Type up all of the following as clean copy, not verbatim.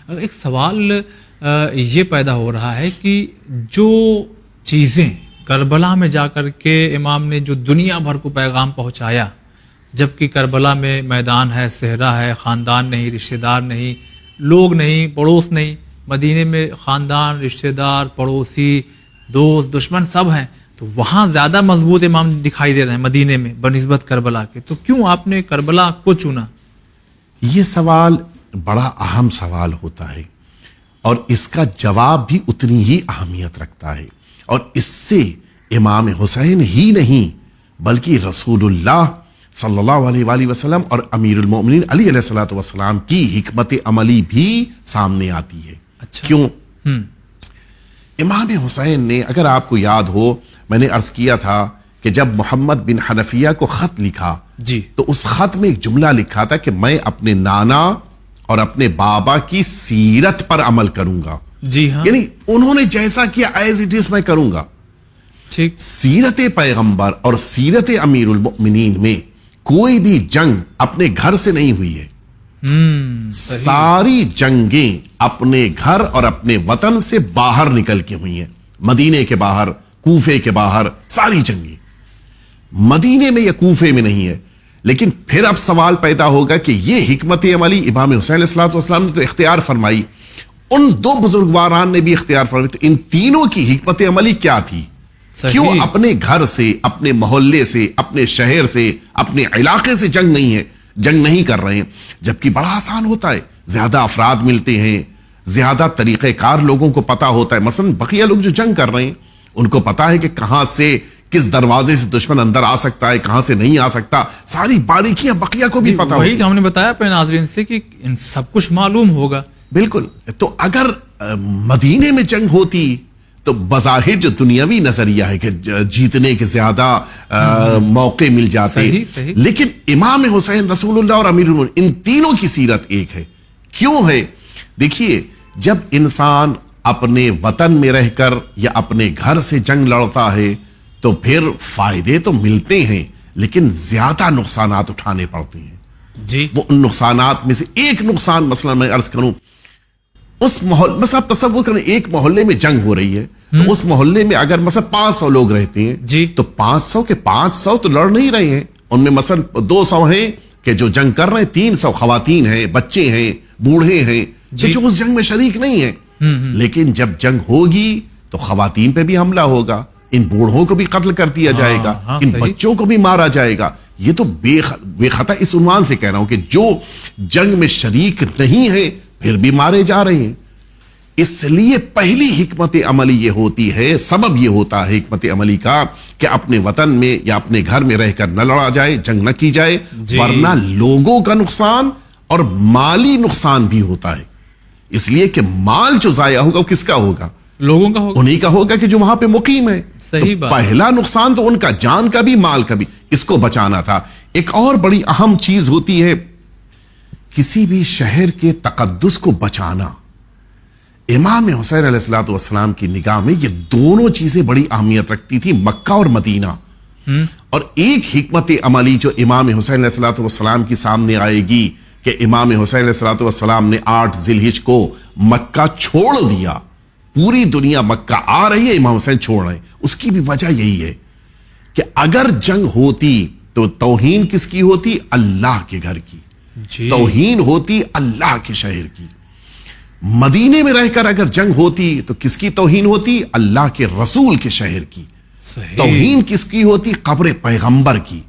ایک سوال یہ پیدا ہو رہا ہے کہ جو چیزیں کربلا میں جا کر کے امام نے جو دنیا بھر کو پیغام پہنچایا، جبکہ کربلا میں میدان ہے، صحرا ہے، خاندان نہیں، رشتہ دار نہیں، لوگ نہیں، پڑوس نہیں، مدینے میں خاندان، رشتہ دار، پڑوسی، دوست، دشمن سب ہیں، تو وہاں زیادہ مضبوط امام دکھائی دے رہے ہیں مدینے میں بنسبت کربلا کے، تو کیوں آپ نے کربلا کو چنا؟ یہ سوال بڑا اہم سوال ہوتا ہے اور اس کا جواب بھی اتنی ہی اہمیت رکھتا ہے، اور اس سے امام حسین ہی نہیں بلکہ رسول اللہ صلی اللہ علیہ وآلہ وسلم اور امیر المومنین علی علیہ الصلوۃ والسلام کی حکمت عملی بھی سامنے آتی ہے۔ اچھا۔ کیوں؟ امام حسین نے، اگر آپ کو یاد ہو، میں نے عرض کیا تھا کہ جب محمد بن حنفیہ کو خط لکھا جی، تو اس خط میں ایک جملہ لکھا تھا کہ میں اپنے نانا اور اپنے بابا کی سیرت پر عمل کروں گا۔ جی ہاں، یعنی انہوں نے جیسا کیا ایز اٹ از میں کروں گا۔ ٹھیک۔ سیرت پیغمبر اور سیرت امیر المؤمنین میں کوئی بھی جنگ اپنے گھر سے نہیں ہوئی ہے۔ ساری جنگیں اپنے گھر اور اپنے وطن سے باہر نکل کے ہوئی ہیں، مدینے کے باہر، کوفے کے باہر، ساری جنگیں مدینے میں یا کوفے میں نہیں ہے۔ لیکن پھر اب سوال پیدا ہوگا کہ یہ حکمت عملی امام حسین علیہ الصلوۃ والسلام نے تو اختیار فرمائی، ان دو بزرگواران نے بھی اختیار فرمائی، تو ان تینوں کی حکمت عملی کیا تھی؟ کیوں اپنے گھر سے، اپنے محلے سے، اپنے شہر سے، اپنے علاقے سے جنگ نہیں کر رہے ہیں؟ جبکہ بڑا آسان ہوتا ہے، زیادہ افراد ملتے ہیں، زیادہ طریقہ کار لوگوں کو پتا ہوتا ہے۔ مثلا بقیہ لوگ جو جنگ کر رہے ہیں ان کو پتا ہے کہ کہاں سے، کس دروازے سے دشمن اندر آ سکتا ہے، کہاں سے نہیں آ سکتا، ساری باریکیاں بقیہ کو بھی پتا ہوتی ہیں۔ وہی ہم نے بتایا اپنے ناظرین سے کہ ان سب کچھ معلوم ہوگا۔ بالکل۔ تو اگر مدینے میں جنگ ہوتی تو بظاہر جو دنیاوی نظریہ ہے کہ جیتنے کے زیادہ موقع مل جاتے، صحیح۔ لیکن امام حسین رسول اللہ اور امیر المومنین ان تینوں کی سیرت ایک ہے۔ کیوں ہے؟ دیکھیے، جب انسان اپنے وطن میں رہ کر یا اپنے گھر سے جنگ لڑتا ہے تو پھر فائدے تو ملتے ہیں لیکن زیادہ نقصانات اٹھانے پڑتے ہیں۔ جی، وہ ان نقصانات میں سے ایک نقصان، مثلا میں عرض کروں، اس محلے، مثلا آپ تصور کریں ایک محلے میں جنگ ہو رہی ہے تو اس محلے میں اگر مثلا 500 لوگ رہتے ہیں، جی، تو 500 کے 500 تو لڑ نہیں رہے ہیں، ان میں مثلا 200 ہیں کہ جو جنگ کر رہے ہیں، 300 خواتین ہیں، بچے ہیں، بوڑھے ہیں، جو اس جنگ میں شریک نہیں ہیں۔ لیکن جب جنگ ہوگی تو خواتین پہ بھی حملہ ہوگا، ان بوڑھوں کو بھی قتل کر دیا جائے گا، ان بچوں کو بھی مارا جائے گا۔ یہ تو بے خطا اس عنوان سے کہہ رہا ہوں کہ جو جنگ میں شریک نہیں ہے پھر بھی مارے جا رہے ہیں۔ اس لیے پہلی حکمت عملی یہ ہوتی ہے، سبب یہ ہوتا ہے حکمت عملی کا کہ اپنے وطن میں یا اپنے گھر میں رہ کر نہ لڑا جائے، جنگ نہ کی جائے، ورنہ لوگوں کا نقصان اور مالی نقصان بھی ہوتا ہے۔ اس لیے کہ مال جو ضائع ہوگا وہ کس کا ہوگا؟ لوگوں کا ہوگا، انہی کا ہوگا کہ جو وہاں پہ مقیم ہے۔ صحیح بات۔ پہلا نقصان تو ان کا، جان کا بھی، مال کا بھی، اس کو بچانا تھا۔ ایک اور بڑی اہم چیز ہوتی ہے کسی بھی شہر کے تقدس کو بچانا۔ امام حسین علیہ الصلوۃ والسلام کی نگاہ میں یہ دونوں چیزیں بڑی اہمیت رکھتی تھی، مکہ اور مدینہ۔ اور ایک حکمت عملی جو امام حسین علیہ الصلوۃ والسلام کی سامنے آئے گی کہ امام حسین علیہ الصلوۃ والسلام نے 8 ذی الحجہ کو مکہ چھوڑ دیا، پوری دنیا مکہ آ رہی ہے، امام حسین چھوڑ رہے ہیں، اس کی بھی وجہ یہی ہے کہ اگر جنگ ہوتی تو توہین کس کی ہوتی؟ اللہ کے گھر کی، توہین ہوتی اللہ کے شہر کی۔ مدینے میں رہ کر اگر جنگ ہوتی تو کس کی توہین ہوتی؟ اللہ کے رسول کے شہر کی۔ توہین کس کی ہوتی؟ قبر پیغمبر کی۔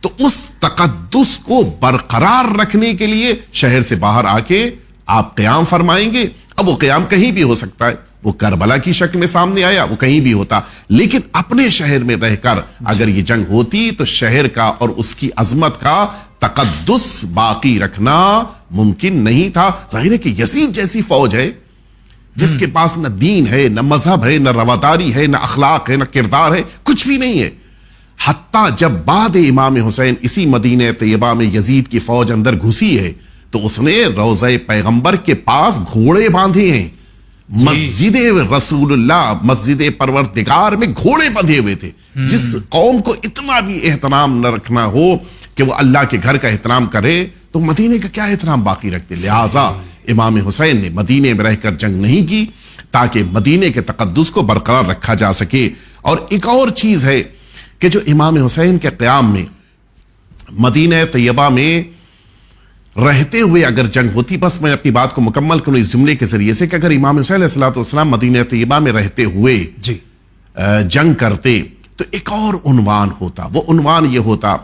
تو اس تقدس کو برقرار رکھنے کے لیے شہر سے باہر آ کے آپ قیام فرمائیں گے۔ اب وہ قیام کہیں بھی ہو سکتا ہے، وہ کربلا کی شکل میں سامنے آیا، وہ کہیں بھی ہوتا، لیکن اپنے شہر میں رہ کر اگر یہ جنگ ہوتی تو شہر کا اور اس کی عظمت کا تقدس باقی رکھنا ممکن نہیں تھا۔ ظاہر ہے کہ یزید جیسی فوج ہے جس کے پاس نہ دین ہے، نہ مذہب ہے، نہ رواداری ہے، نہ اخلاق ہے، نہ کردار ہے، کچھ بھی نہیں ہے۔ حتیٰ جب بعد امام حسین اسی مدینہ طیبہ میں یزید کی فوج اندر گھسی ہے تو اس نے روضہ پیغمبر کے پاس گھوڑے باندھے ہیں۔ مسجد رسول اللہ، مسجد پروردگار میں گھوڑے بندھے ہوئے تھے۔ جس قوم کو اتنا بھی احترام نہ رکھنا ہو کہ وہ اللہ کے گھر کا احترام کرے تو مدینے کا کیا احترام باقی رکھتے؟ لہٰذا امام حسین نے مدینے میں رہ کر جنگ نہیں کی تاکہ مدینے کے تقدس کو برقرار رکھا جا سکے. اور ایک اور چیز ہے کہ جو امام حسین کے قیام میں مدینہ طیبہ میں رہتے ہوئے اگر جنگ ہوتی، بس میں اپنی بات کو مکمل کروں اس جملے کے ذریعے سے کہ اگر امام حسین علیہ الصلوۃ والسلام مدینہ طیبہ میں رہتے ہوئے جی جنگ کرتے تو ایک اور عنوان ہوتا. وہ عنوان یہ ہوتا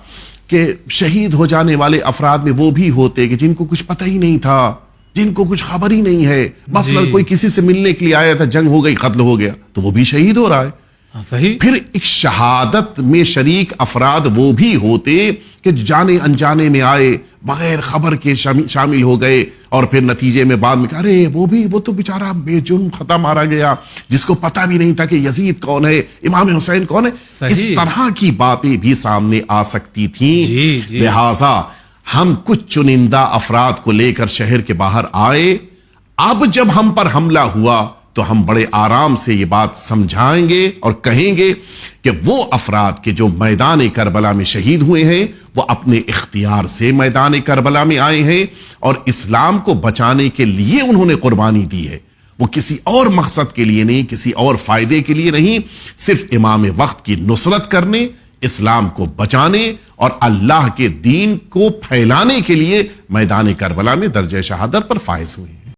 کہ شہید ہو جانے والے افراد میں وہ بھی ہوتے کہ جن کو کچھ پتہ ہی نہیں تھا، جن کو کچھ خبر ہی نہیں ہے. مثلا کوئی کسی سے ملنے کے لیے آیا تھا، جنگ ہو گئی، قتل ہو گیا، تو وہ بھی شہید ہو رہا ہے. صحیح. پھر ایک شہادت میں شریک افراد وہ بھی ہوتے کہ جانے انجانے میں آئے، بغیر خبر کے شامل ہو گئے، اور پھر نتیجے میں بعد میں کہا ارے وہ تو بیچارہ بے جرم خطا مارا گیا، جس کو پتہ بھی نہیں تھا کہ یزید کون ہے، امام حسین کون ہے. اس طرح کی باتیں بھی سامنے آ سکتی تھیں. لہذا ہم کچھ چنندہ افراد کو لے کر شہر کے باہر آئے. اب جب ہم پر حملہ ہوا تو ہم بڑے آرام سے یہ بات سمجھائیں گے اور کہیں گے کہ وہ افراد کے جو میدان کربلا میں شہید ہوئے ہیں وہ اپنے اختیار سے میدان کربلا میں آئے ہیں اور اسلام کو بچانے کے لیے انہوں نے قربانی دی ہے. وہ کسی اور مقصد کے لیے نہیں، کسی اور فائدے کے لیے نہیں، صرف امام وقت کی نصرت کرنے، اسلام کو بچانے اور اللہ کے دین کو پھیلانے کے لیے میدان کربلا میں درجہ شہادت پر فائز ہوئے ہیں.